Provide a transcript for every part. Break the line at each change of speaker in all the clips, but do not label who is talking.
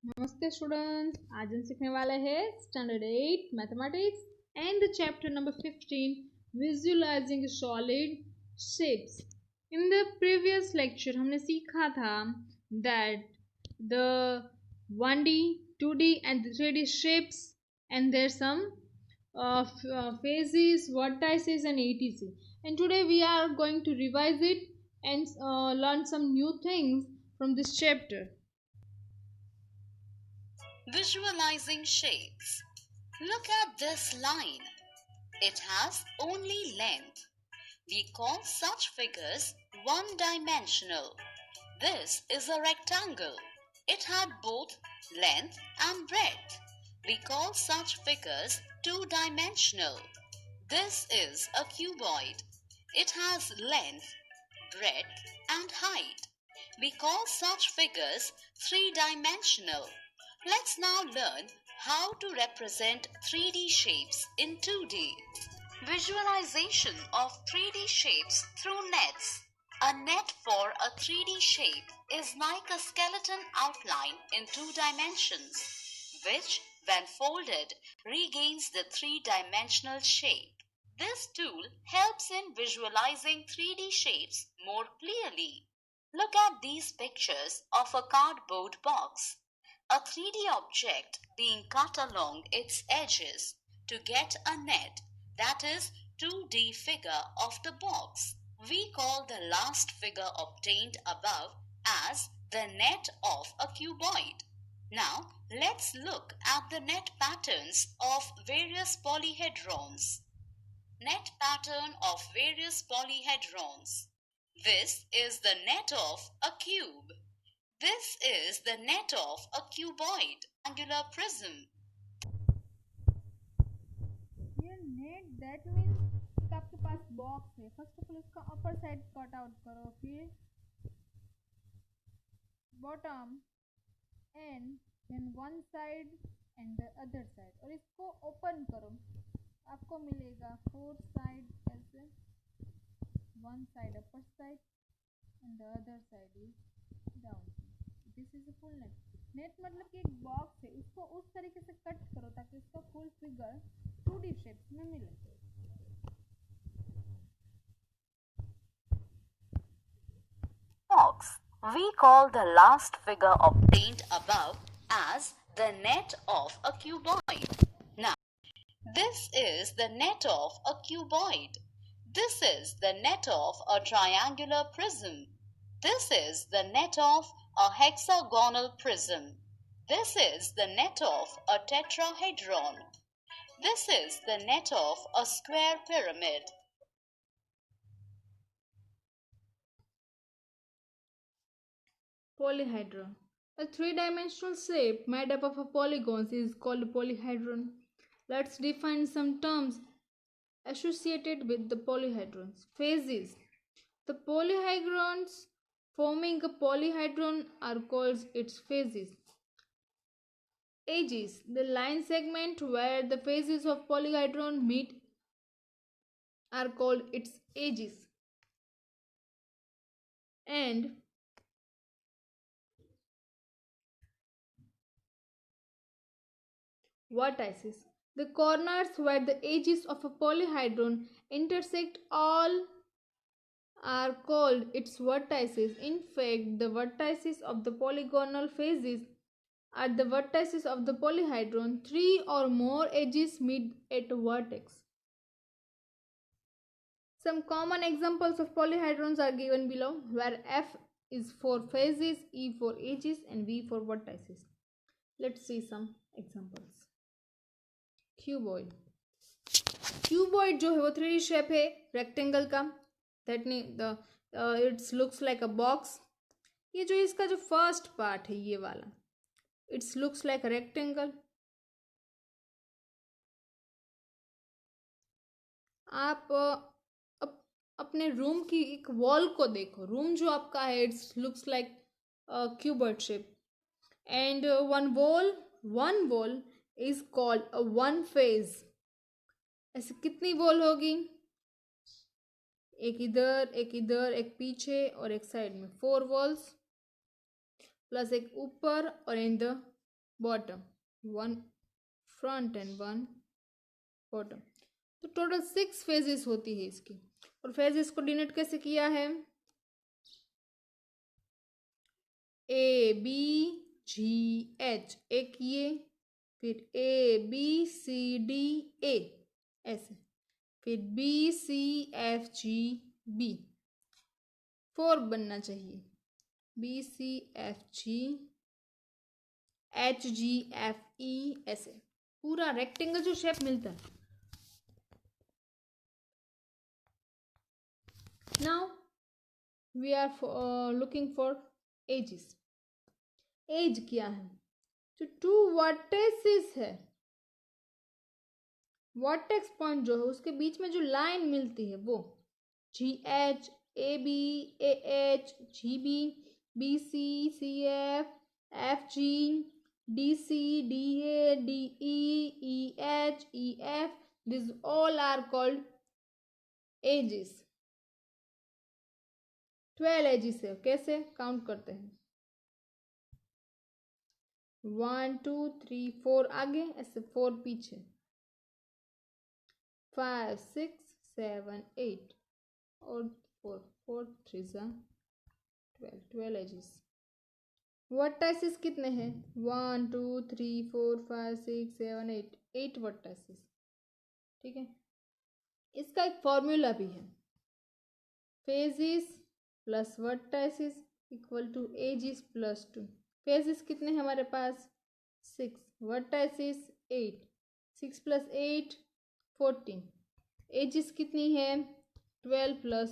नमस्ते स्टूडेंट्स, आज हम सीखने वाले हैं standard 8 mathematics and chapter number 15 visualising solid shapes. In the previous lecture हमने सीखा था that the 1D, 2D and 3D shapes and there's some phases, vertices and etc. And today we are going to revise it and learn some new things from this chapter.
Visualizing shapes. Look at this line. It has only length. We call such figures one-dimensional. This is a rectangle. It had both length and breadth. We call such figures two-dimensional. This is a cuboid. It has length, breadth and height. We call such figures three-dimensional. Let's now learn how to represent 3D shapes in 2D. Visualization of 3D shapes through nets. A net for a 3D shape is like a skeleton outline in 2 dimensions, which, when folded, regains the 3-dimensional shape. This tool helps in visualizing 3D shapes more clearly. Look at these pictures of a cardboard box. A 3D object being cut along its edges to get a net, that is 2D figure of the box. We call the last figure obtained above as the net of a cuboid. Now let's look at the net patterns of various polyhedrons. Net pattern of various polyhedrons. This is the net of a cube. This is the net of a cuboid, angular prism.
ये net that means कि आपके पास box है। First of all इसका upper side cut out करो, फिर bottom and then one side and the other side, और इसको ओपन करो। आपको मिलेगा फोर साइड ऐसे, one side upper side and the other side is down. This is a full net. Net मतलब कि एक बॉक्स है, उसको उस तरीके से कट करो ताकि उसका फुल फिगर 2D शेप्स में मिले।
Box. We call the last figure obtained above as the net of a cuboid. Now, this is the net of a cuboid. This is the net of a triangular prism. This is the net of a hexagonal prism. This is the net of a tetrahedron. This is the net of a square pyramid.
Polyhedron. A three-dimensional shape made up of polygons is called a polyhedron. Let's define some terms associated with the polyhedrons. Phases. The polyhedrons forming a polyhedron are called its phases. Edges. The line segment where the phases of polyhedron meet are called its edges. And vertices. The corners where the edges of a polyhedron intersect all are called its vertices. In fact, the vertices of the polygonal phases are the vertices of the polyhedron. Three or more edges meet at a vertex. Some common examples of polyhedrons are given below, where F is for phases, E for edges, and V for vertices. Let's see some examples. Cuboid. Cuboid जो है वो 3D shape है rectangle का, that mean it's looks like a box. ये जो इसका जो first part है ये वाला, it's looks like a rectangle. आप अपने रूम की एक वॉल को देखो, रूम जो आपका है it's looks like cuboid shape. And one wall is called a one phase. ऐसे कितनी वॉल होगी? एक इधर, एक इधर, एक पीछे और एक साइड में, 4 वॉल्स प्लस एक ऊपर और in the bottom, one front end one bottom. तो टोटल 6 फेजेस होती है इसकी। और फेजेस को डिनोट कैसे किया है? ए बी जी एच, एक ये, फिर ए बी सी डी ए, ऐसे, फिर B C F G B, 4 बनना चाहिए, B C F G H G F E, ऐसे पूरा रेक्टेंगल जो शेप मिलता है। Now we are looking for edges. Edge क्या है? जो 2 वर्टेक्सेस है, वर्टेक्स पॉइंट जो है उसके बीच में जो लाइन मिलती है वो G H, A B, A H, G B, B C, C F G, D C, D A, D E H, E F, this all are called edges. 12 edges है। कैसे काउंट करते हैं? 1 2 3 4 आगे, ऐसे 4 पीछे, 5 6 7 8 और 4 4 3 12 एजेस। वर्टाइसिस कितने हैं? 1 2 3 4 5 6 7 8, 8 वर्टाइसिस। ठीक है, इसका एक फॉर्मूला भी है, faces plus vertices equal to edges plus 2। Faces कितने हैं हमारे पास? 6, वर्टाइसिस 8, 6 प्लस 8 14, एजिस कितनी है? 12 प्लस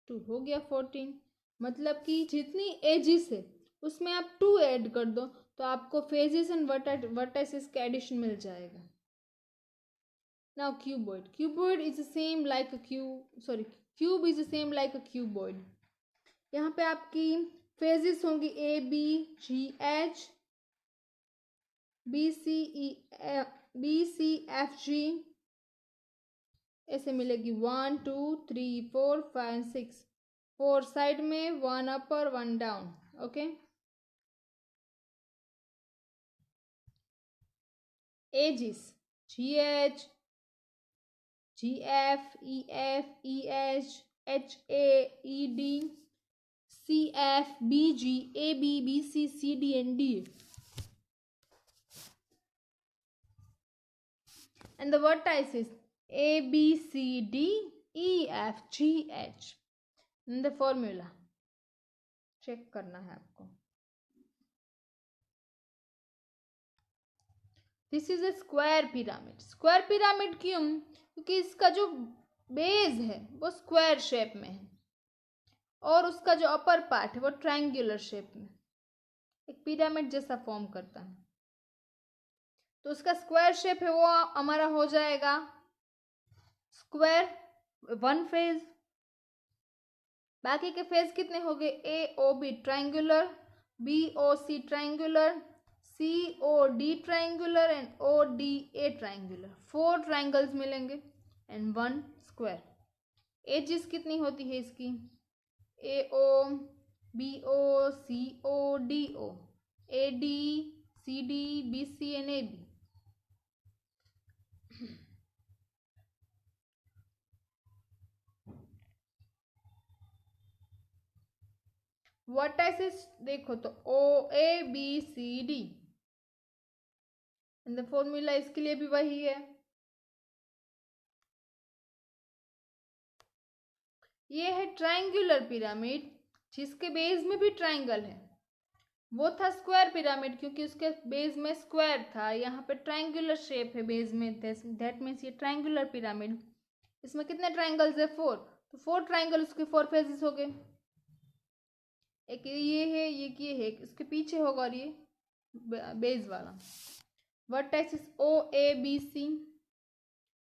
2 हो गया 14। मतलब कि जितनी एजिस है उसमें आप 2 ऐड कर दो तो आपको फेजिस एंड वर्टाइसिस का एडिशन मिल जाएगा। Now cuboid. Cuboid is the same like a cube is the same like a cuboid. यहाँ पे आपकी फेजेस होंगी A B G H, B C F G, ऐसे मिलेगी 1 2 3 4 5 6, 4 साइड में, 1 upper 1 down. Okay, edges G H, G F E H, H A D, C F B G, A B C C D and D. And the vertices A B C D E F G H. And the formula check करना है आपको। This is a square pyramid. Square pyramid क्यों? क्योंकि इसका जो base है वो square shape में है और उसका जो अपर पार्ट है वो ट्रायंगुलर शेप में, एक पिरामिड जैसा फॉर्म करता है। तो उसका स्क्वायर शेप है वो हमारा हो जाएगा स्क्वायर, 1 फेज। बाकी के फेज कितने हो गए? A O B triangular, B O C triangular, C O D triangular and O D A triangular. 4 triangles मिलेंगे एंड 1 स्क्वायर। एजिस कितनी होती है इसकी? A O, B O, C O, D O, A D, C D, B C and A B. Vertices देखो तो O A B C D, and the formula इसके लिए भी वही है। ये है ट्रायंगुलर पिरामिड जिसके बेस में भी ट्रायंगल है। वो था स्क्वायर पिरामिड क्योंकि उसके बेस में स्क्वायर था, यहाँ पे ट्रायंगुलर शेप है बेस में, दैट मीन्स ये ट्रायंगुलर पिरामिड। इसमें कितने ट्रायंगल्स है? 4। तो 4 ट्रायंगल, उसके 4 फेजेस हो गए। एक ये है, ये है, इसके पीछे होगा और ये बेस वाला। Vertex O A B C,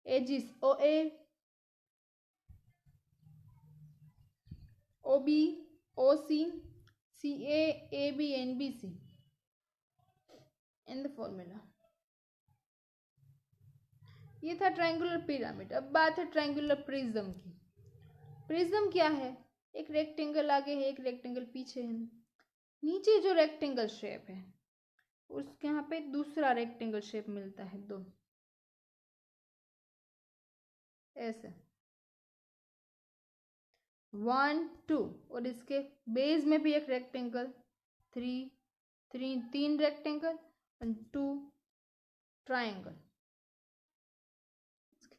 edges O A, O B, O C, C A B and B C. In the formula ये था ट्रायंगुलर पिरामिड। अब बात है ट्रायंगुलर प्रिज्म की। प्रिज्म क्या है? एक रेक्टेंगल आगे है, एक रेक्टेंगल पीछे है। नीचे जो रेक्टेंगल शेप है उसके यहाँ पे दूसरा रेक्टेंगल शेप मिलता है, दो ऐसे 1 2, और इसके बेस में भी एक rectangle, 3 rectangle and 2 triangle.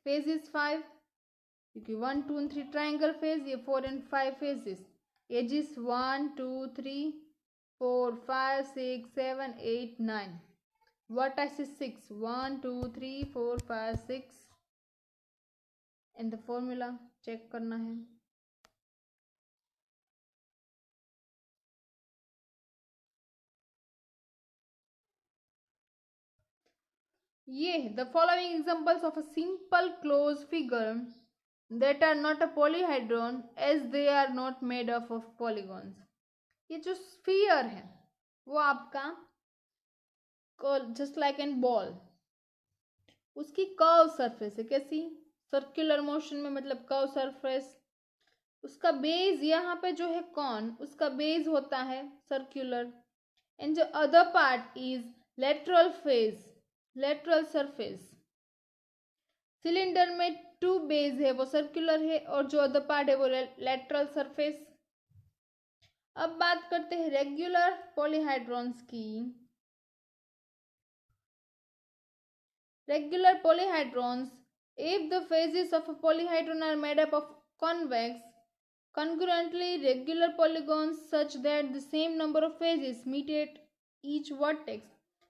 Phase is 5 क्योंकि 1 2 and 3 ट्राइंगल फेज, ये 4 and 5 phases. Edges 1 2 3 4 5 6 7 8 9, vertices 6 1 2 3 4 5 6, and the formula check करना है। ये the following examples of a simple closed figure that are not a polyhedron as they are not made up of polygons। ये जो sphere है वो आपका just like an ball, उसकी curve surface है, कैसी सर्कुलर मोशन में, मतलब कर्व सरफेस। उसका बेस यहाँ पे जो है कौन, उसका बेस होता है सर्कुलर, एंड जो other part is lateral face, lateral surface. Cylinder में 2 बेस है वो सर्कुलर है, और जो अदर पार्ट है वो लेटरल सरफेस। अब बात करते हैं रेगुलर पॉलीहाइड्रॉन्स की। Regular polyhedrons, if the faces of a polyhedron are made up of convex congruently regular polygons such that the same number of faces meet at each vertex,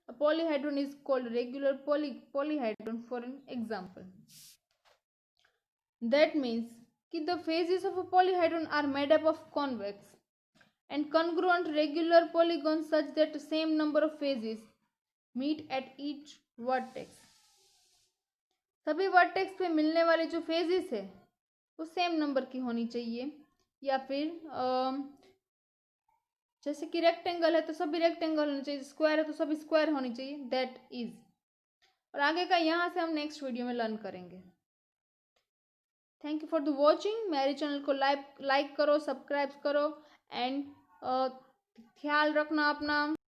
a polyhedron is called regular polyhedron for an example। That means कि the faces of a polyhedron are made up of convex and congruent regular polygons such that the same number of faces meet at each vertex। सभी vertex पे मिलने वाले जो phases है वो same number की होनी चाहिए, या फिर जैसे कि रेक्टेंगल है तो सभी रेक्टेंगल होने चाहिए, स्क्वायर है तो सभी स्क्वायर होनी चाहिए, दैट इज। और आगे का यहाँ से हम नेक्स्ट वीडियो में लर्न करेंगे। Thank you for the watching. मेरे चैनल को लाइक करो, सब्सक्राइब करो, एंड ख्याल रखना अपना।